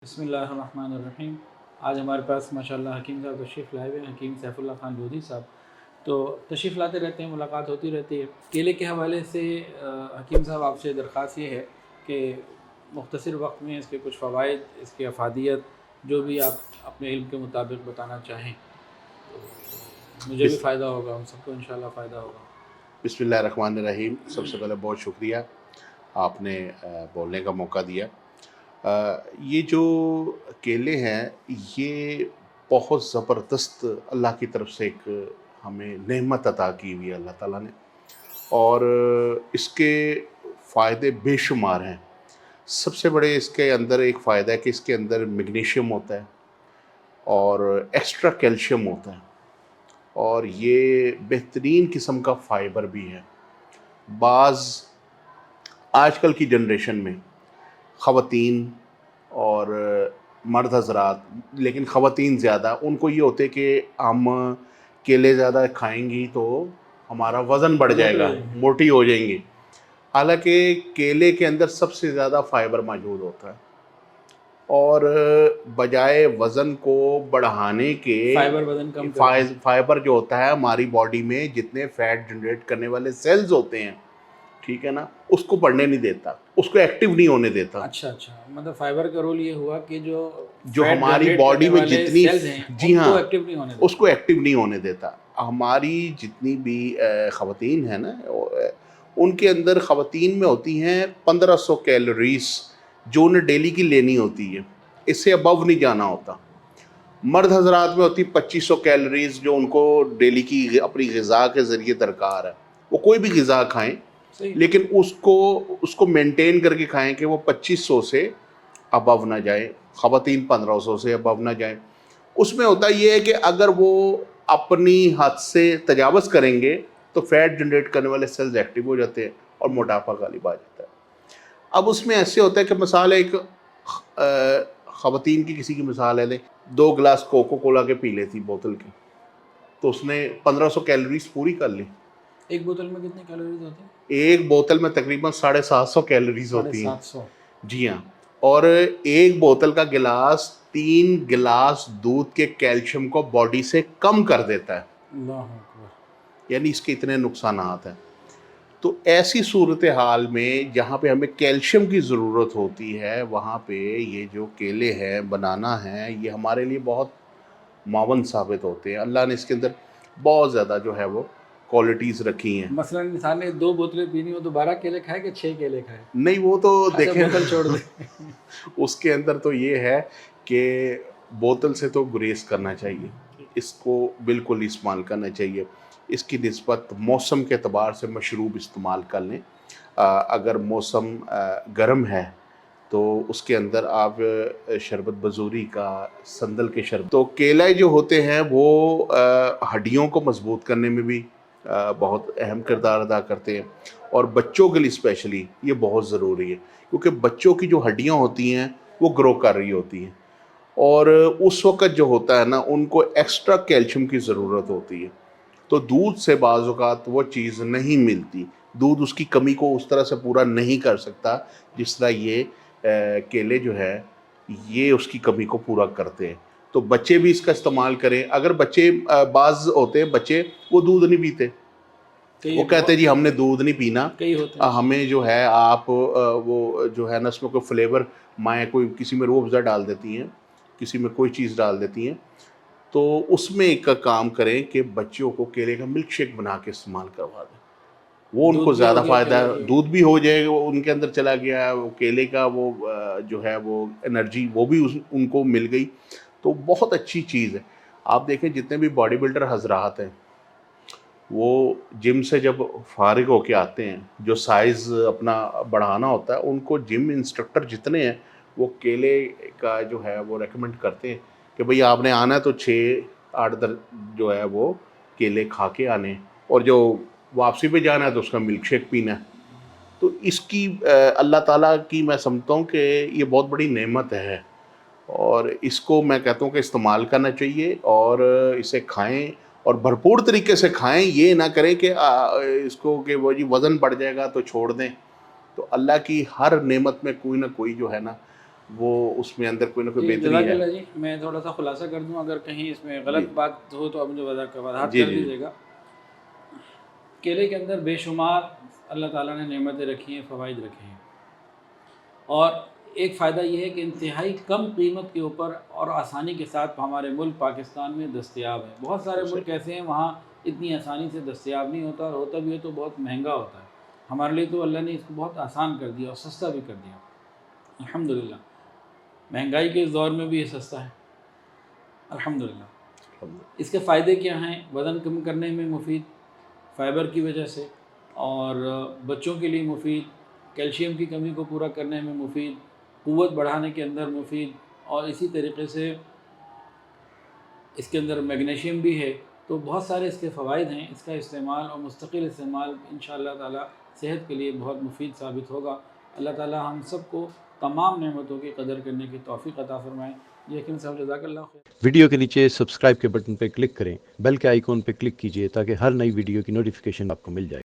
بسم اللہ الرحمن الرحیم۔ آج ہمارے پاس ماشاءاللہ حکیم صاحب تشریف لائے ہوئے ہیں، حکیم سیف اللہ خان لودھی صاحب۔ تو تشریف لاتے رہتے ہیں، ملاقات ہوتی رہتی ہے۔ کیلے کے حوالے سے حکیم صاحب آپ سے درخواست یہ ہے کہ مختصر وقت میں اس کے کچھ فوائد، اس کی افادیت جو بھی آپ اپنے علم کے مطابق بتانا چاہیں تو مجھے بھی فائدہ ہوگا، ہم سب کو انشاءاللہ فائدہ ہوگا۔ بسم اللہ الرحمن الرحیم۔ سب سے پہلے بہت شکریہ آپ نے بولنے کا موقع دیا۔ یہ جو کیلے ہیں یہ بہت زبردست اللہ کی طرف سے ایک ہمیں نعمت عطا کی ہوئی ہے اللہ تعالیٰ نے، اور اس کے فائدے بے شمار ہیں۔ سب سے بڑے اس کے اندر ایک فائدہ ہے کہ اس کے اندر میگنیشیم ہوتا ہے اور ایکسٹرا کیلشیم ہوتا ہے، اور یہ بہترین قسم کا فائبر بھی ہے۔ بعض آج کل کی جنریشن میں خواتین اور مرد حضرات، لیکن خواتین زیادہ، ان کو یہ ہوتے کہ ہم کیلے زیادہ کھائیں گی تو ہمارا وزن بڑھ جائے گا، موٹی ہو جائیں گی۔ حالانکہ کیلے کے اندر سب سے زیادہ فائبر موجود ہوتا ہے، اور بجائے وزن کو بڑھانے کے فائبر جو ہوتا ہے ہماری باڈی میں جتنے فیٹ جنریٹ کرنے والے سیلز ہوتے ہیں، ٹھیک ہے نا، اس کو بڑھنے نہیں دیتا، اس کو ایکٹیو نہیں ہونے دیتا۔ اچھا، مطلب فائبر کا رول یہ ہوا کہ جو ہماری باڈی میں جتنی، جی ہاں، ایکٹیو نہیں ہونے دیتا، اس کو ایکٹیو نہیں ہونے دیتا۔ ہماری جتنی بھی خواتین ہیں نا، ان کے اندر خواتین میں ہوتی ہیں 1500 کیلوریز جو انہیں ڈیلی کی لینی ہوتی ہے، اس سے ابو نہیں جانا ہوتا۔ مرد حضرات میں ہوتی 2500 کیلوریز جو ان کو ڈیلی کی اپنی غذا کے ذریعے درکار ہے۔ وہ کوئی بھی غذا کھائیں لیکن اس کو مینٹین کر کے کھائیں کہ وہ 2500 سے ابو نہ جائے، خواتین 1500 سے ابو نہ جائیں۔ اس میں ہوتا یہ ہے کہ اگر وہ اپنی حد سے تجاوز کریں گے تو فیٹ جنریٹ کرنے والے سیلز ایکٹیو ہو جاتے ہیں اور موٹاپا غالب آ جاتا ہے۔ اب اس میں ایسے ہوتا ہے کہ مثال ایک خواتین کی کسی کی مثال ہے، لیں 2 گلاس کوکو کولا کے پی لیتی بوتل کی، تو اس نے 1500 کیلوریز پوری کر لی۔ ایک بوتل میں کتنے کیلوریز ہوتے ہیں؟ ایک بوتل میں تقریباً 750 کیلوریز ہوتی ہیں۔ 750؟ جی ہاں، اور ایک بوتل کا گلاس 3 گلاس دودھ کے کیلشیم کو باڈی سے کم کر دیتا ہے۔ اللہ اکبر! یعنی اس کے اتنے نقصانات ہیں۔ تو ایسی صورتحال میں جہاں پہ ہمیں کیلشیم کی ضرورت ہوتی ہے، وہاں پہ یہ جو کیلے ہیں، بنانا ہیں، یہ ہمارے لیے بہت معاون ثابت ہوتے ہیں۔ اللہ نے اس کے اندر بہت زیادہ جو ہے وہ کوالٹیز رکھی ہیں۔ مثلا انسان نے 2 بوتلیں پینی ہو تو 12 کیلے کھائے کہ 6 کیلے کھائے؟ نہیں، وہ تو دیکھیں بوتل چھوڑ دیں۔ اس کے اندر تو یہ ہے کہ بوتل سے تو گریز کرنا چاہیے، اس کو بالکل استعمال کرنا چاہیے۔ اس کی نسبت موسم کے اعتبار سے مشروب استعمال کر لیں۔ اگر موسم گرم ہے تو اس کے اندر آپ شربت بزوری کا، سندل کے شربت، تو کیلے جو ہوتے ہیں وہ ہڈیوں کو مضبوط کرنے میں بھی بہت اہم کردار ادا کرتے ہیں، اور بچوں کے لیے اسپیشلی یہ بہت ضروری ہے، کیونکہ بچوں کی جو ہڈیاں ہوتی ہیں وہ گرو کر رہی ہوتی ہیں، اور اس وقت جو ہوتا ہے نا ان کو ایکسٹرا کیلشیم کی ضرورت ہوتی ہے۔ تو دودھ سے بعض اوقات وہ چیز نہیں ملتی، دودھ اس کی کمی کو اس طرح سے پورا نہیں کر سکتا جس طرح یہ کیلے جو ہے یہ اس کی کمی کو پورا کرتے ہیں۔ تو بچے بھی اس کا استعمال کریں۔ اگر بچے، بعض ہوتے ہیں بچے وہ دودھ نہیں پیتے، وہ کہتے ہیں جی ہم نے دودھ نہیں پینا، ہمیں جو ہے آپ وہ جو ہے نا اس میں کوئی فلیور، مائیں کوئی کسی میں روح افزا ڈال دیتی ہیں، کسی میں کوئی چیز ڈال دیتی ہیں، تو اس میں ایک کا کام کریں کہ بچوں کو کیلے کا ملک شیک بنا کے استعمال کروا دیں، وہ ان کو زیادہ فائدہ ہے۔ دودھ بھی ہو جائے گا، وہ ان کے اندر چلا گیا، وہ کیلے کا وہ جو ہے وہ انرجی وہ بھی ان کو مل گئی، تو بہت اچھی چیز ہے۔ آپ دیکھیں جتنے بھی باڈی بلڈر حضرات ہیں وہ جم سے جب فارغ ہو کے آتے ہیں، جو سائز اپنا بڑھانا ہوتا ہے، ان کو جم انسٹرکٹر جتنے ہیں وہ کیلے کا جو ہے وہ ریکمنڈ کرتے ہیں کہ بھئی آپ نے آنا ہے تو 6-8 جو ہے وہ کیلے کھا کے آنے، اور جو واپسی پہ جانا ہے تو اس کا ملک شیک پینا ہے۔ تو اس کی اللہ تعالیٰ کی میں سمجھتا ہوں کہ یہ بہت بڑی نعمت ہے، اور اس کو میں کہتا ہوں کہ استعمال کرنا چاہیے، اور اسے کھائیں اور بھرپور طریقے سے کھائیں۔ یہ نہ کریں کہ اس کو کہ وہ جی وزن بڑھ جائے گا تو چھوڑ دیں۔ تو اللہ کی ہر نعمت میں کوئی نہ کوئی جو ہے نا وہ اس میں اندر کوئی نہ کوئی بہتری جزاک ہے. اللہ جی. میں تھوڑا سا خلاصہ کر دوں, اگر کہیں اس میں غلط بات ہو تو آپ مجھے وضاحت جی کر جی دیجیے گا. کیلے کے اندر بے شمار اللہ تعالیٰ نے نعمتیں رکھی ہیں, فوائد رکھے ہیں, اور ایک فائدہ یہ ہے کہ انتہائی کم قیمت کے اوپر اور آسانی کے ساتھ ہمارے ملک پاکستان میں دستیاب ہے. بہت سارے ملک ایسے ہیں وہاں اتنی آسانی سے دستیاب نہیں ہوتا, اور ہوتا بھی ہے تو بہت مہنگا ہوتا ہے. ہمارے لیے تو اللہ نے اس کو بہت آسان کر دیا اور سستا بھی کر دیا الحمدللہ. مہنگائی کے اس دور میں بھی یہ سستا ہے الحمدللہ. اس کے فائدے کیا ہیں؟ وزن کم کرنے میں مفید فائبر کی وجہ سے, اور بچوں کے لیے مفید, کیلشیم کی کمی کو پورا کرنے میں مفید, قوت بڑھانے کے اندر مفید, اور اسی طریقے سے اس کے اندر میگنیشیم بھی ہے. تو بہت سارے اس کے فوائد ہیں. اس کا استعمال اور مستقل استعمال انشاءاللہ تعالی صحت کے لیے بہت مفید ثابت ہوگا. اللہ تعالی ہم سب کو تمام نعمتوں کی قدر کرنے کی توفیق عطا فرمائے. جی حکیم صاحب جزاک اللہ خیر. ویڈیو کے نیچے سبسکرائب کے بٹن پہ کلک کریں, بیل کے آئیکن پہ کلک کیجئے تاکہ ہر نئی ویڈیو کی نوٹیفیکیشن آپ کو مل جائے.